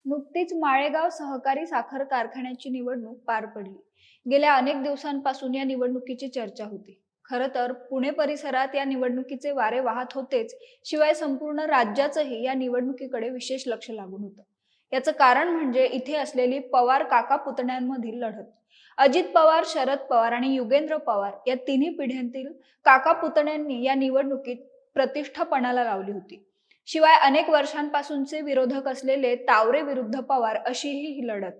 नुकतीच माळेगाव सहकारी साखर कारखान्याची निवडणूक पार पडली. गेल्या अनेक दिवसांपासून या निवडणुकीची चर्चा होती. खरं तर पुणे परिसरात या निवडणुकीचे वारे वाहत होतेच, शिवाय संपूर्ण राज्याचंही या निवडणुकीकडे विशेष लक्ष लागून होतं. याचं कारण म्हणजे इथे असलेली पवार काका पुतण्यांमधील लढत. अजित पवार, शरद पवार आणि युगेंद्र पवार या तिन्ही पिढ्यांतील काका पुतण्यांनी या निवडणुकीत प्रतिष्ठा पणाला लावली होती. शिवाय अनेक वर्षांपासूनचे विरोधक असलेले तावरे विरुद्ध पवार अशीही ही लढत.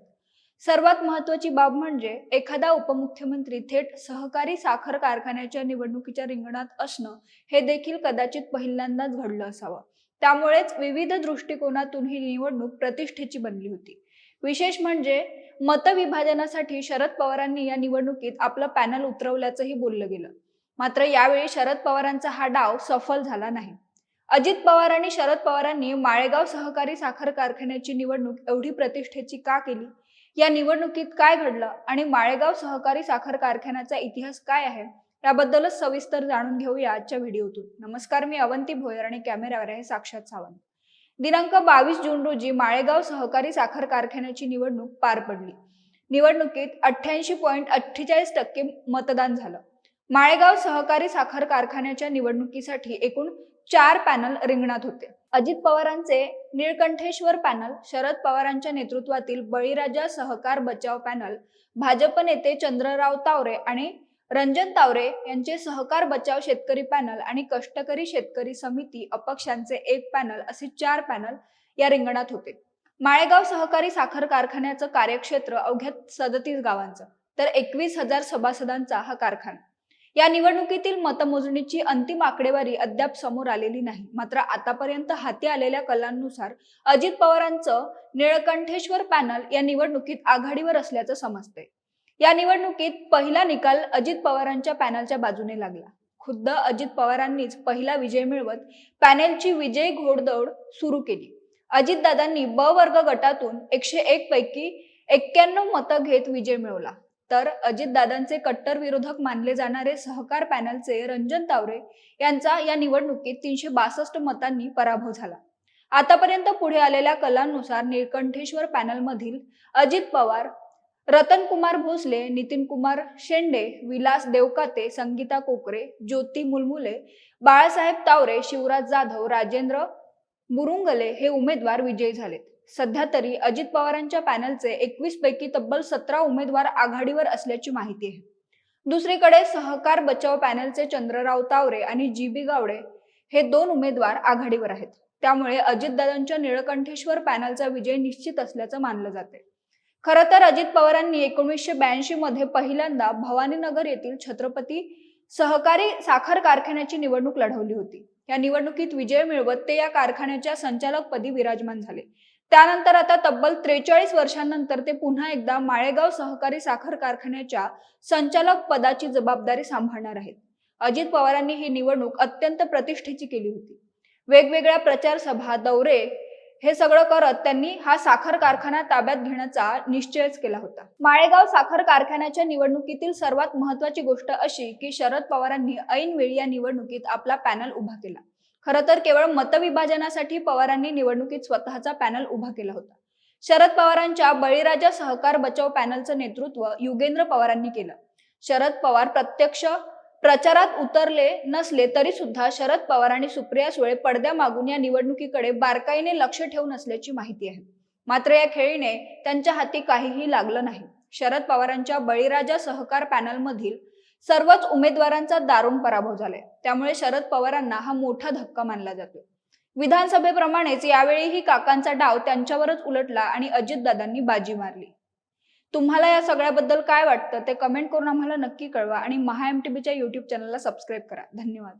सर्वात महत्त्वाची बाब म्हणजे एखादा उपमुख्यमंत्री थेट सहकारी साखर कारखान्याच्या निवडणुकीच्या रिंगणात असणं हे देखील कदाचित पहिल्यांदाच घडलं असावं. त्यामुळेच विविध दृष्टिकोनातून ही निवडणूक प्रतिष्ठेची बनली होती. विशेष म्हणजे मतविभाजनासाठी शरद पवारांनी या निवडणुकीत आपलं पॅनल उतरवल्याचंही बोललं गेलं. मात्र यावेळी शरद पवारांचा हा डाव सफल झाला नाही. अजित पवार आणि शरद पवारांनी माळेगाव सहकारी साखर कारखान्याची निवडणूक एवढी प्रतिष्ठेची का केली? या निवडणुकीत काय घडलं आणि माळेगाव सहकारी साखर कारखान्याचा इतिहास काय आहे? याबद्दलच सविस्तर जाणून घेऊया आजच्या व्हिडिओतून. नमस्कार, मी अवंती भोयर आणि कॅमेऱ्यावर आहे साक्षात सावंत. दिनांक 22 जून रोजी माळेगाव सहकारी साखर कारखान्याची निवडणूक पार पडली. निवडणुकीत 88.48% मतदान झालं. माळेगाव सहकारी साखर कारखान्याच्या निवडणुकीसाठी एकूण 4 पॅनल रिंगणात होते. अजित पवारांचे निळकंठेश्वर पॅनल, शरद पवारांच्या नेतृत्वातील बळीराजा सहकार बचाव पॅनल, भाजप नेते चंद्रराव तावरे आणि रंजन तावरे यांचे सहकार बचाव शेतकरी पॅनल आणि कष्टकरी शेतकरी समिती अपक्षांचे एक पॅनल असे 4 पॅनल या रिंगणात होते. माळेगाव सहकारी साखर कारखान्याचं कार्यक्षेत्र अवघ्या 37 गावांचं, तर 21,000 सभासदांचा हा कारखाना. या निवडणुकीतील मतमोजणीची अंतिम आकडेवारी अद्याप समोर आलेली नाही. मात्र आतापर्यंत हाती आलेल्या कलांनुसार अजित पवारांचं निळकंठेश्वर पॅनल या निवडणुकीत आघाडीवर असल्याचं समजते. या निवडणुकीत पहिला निकाल अजित पवारांच्या पॅनलच्या बाजूने लागला. खुद्द अजित पवारांनीच पहिला विजय मिळवत पॅनलची विजयी घोडदौड सुरू केली. अजितदादांनी ब वर्ग गटातून 101 पैकी 91 मतं घेत विजय मिळवला. तर अजितदादांचे कट्टर विरोधक मानले जाणारे सहकार पॅनलचे रंजन तावरे यांचा या निवडणुकीत 362 मतांनी पराभव झाला. आतापर्यंत पुढे आलेल्या कलांनुसार निळकंठेश्वर पॅनलमधील अजित पवार, रतनकुमार भोसले, नितीन कुमार शेंडे, विलास देवकाते, संगीता कोकरे, ज्योती मुलमुले, बाळासाहेब तावरे, शिवराज जाधव, राजेंद्र मुरुंगले हे उमेदवार विजयी झालेत. सध्या तरी अजित पवारांच्या पॅनलचे 21 पैकी तब्बल 17 उमेदवार आघाडीवर असल्याची माहिती आहे. दुसरीकडे सहकार बचाव पॅनलचे चंद्रराव तावरे आणि जी.बी. गावडे हे 2 उमेदवार आघाडीवर आहेत. त्यामुळे अजितदादांच्या निळकंठेश्वर पॅनलचा विजय निश्चित असल्याचं मानलं जाते. खरं तर अजित पवारांनी 1982 मध्ये पहिल्यांदा भवानीनगर येथील छत्रपती सहकारी साखर कारखान्याची निवडणूक लढवली होती. या निवडणुकीत विजय मिळवत ते या कारखान्याच्या संचालकपदी विराजमान झाले. त्यानंतर आता तब्बल 43 वर्षांनंतर ते पुन्हा एकदा माळेगाव सहकारी साखर कारखान्याच्या संचालक पदाची जबाबदारी सांभाळणार आहेत. अजित पवारांनी ही निवडणूक अत्यंत प्रतिष्ठेची केली होती. वेगवेगळ्या प्रचार सभा, दौरे हे सगळं करत त्यांनी हा साखर कारखाना ताब्यात घेण्याचा निश्चयच केला होता. माळेगाव साखर कारखान्याच्या निवडणुकीतील सर्वात महत्त्वाची गोष्ट अशी की शरद पवारांनी ऐनवेळी या निवडणुकीत आपला पॅनल उभा केला. खरं तर केवळ मतविभाजनासाठी पवारांनी निवडणुकीत स्वतःचा पॅनल उभा केला होता. शरद पवारांच्या बळीराजा सहकार बचाव पॅनलचं नेतृत्व युगेंद्र पवारांनी केलं. शरद पवार प्रत्यक्ष प्रचारात उतरले नसले तरी सुद्धा शरद पवार आणि सुप्रिया सुळे पडद्यामागून या निवडणुकीकडे बारकाईने लक्ष ठेवून असल्याची माहिती आहे. मात्र या खेळीने त्यांच्या हाती काहीही लागलं नाही. शरद पवारांच्या बळीराजा सहकार पॅनलमधील सर्वच उमेदवारांचा दारुण पराभव झालाय. त्यामुळे शरद पवारांना हा मोठा धक्का मानला जातो. विधानसभेप्रमाणेच यावेळीही काकांचा डाव त्यांच्यावरच उलटला आणि अजितदादांनी बाजी मारली. तुम्हाला या सगळ्याबद्दल काय वाटतं ते कमेंट करून आम्हाला नक्की कळवा आणि महाएमटीबीच्या YouTube चॅनलला सबस्क्राईब करा. धन्यवाद.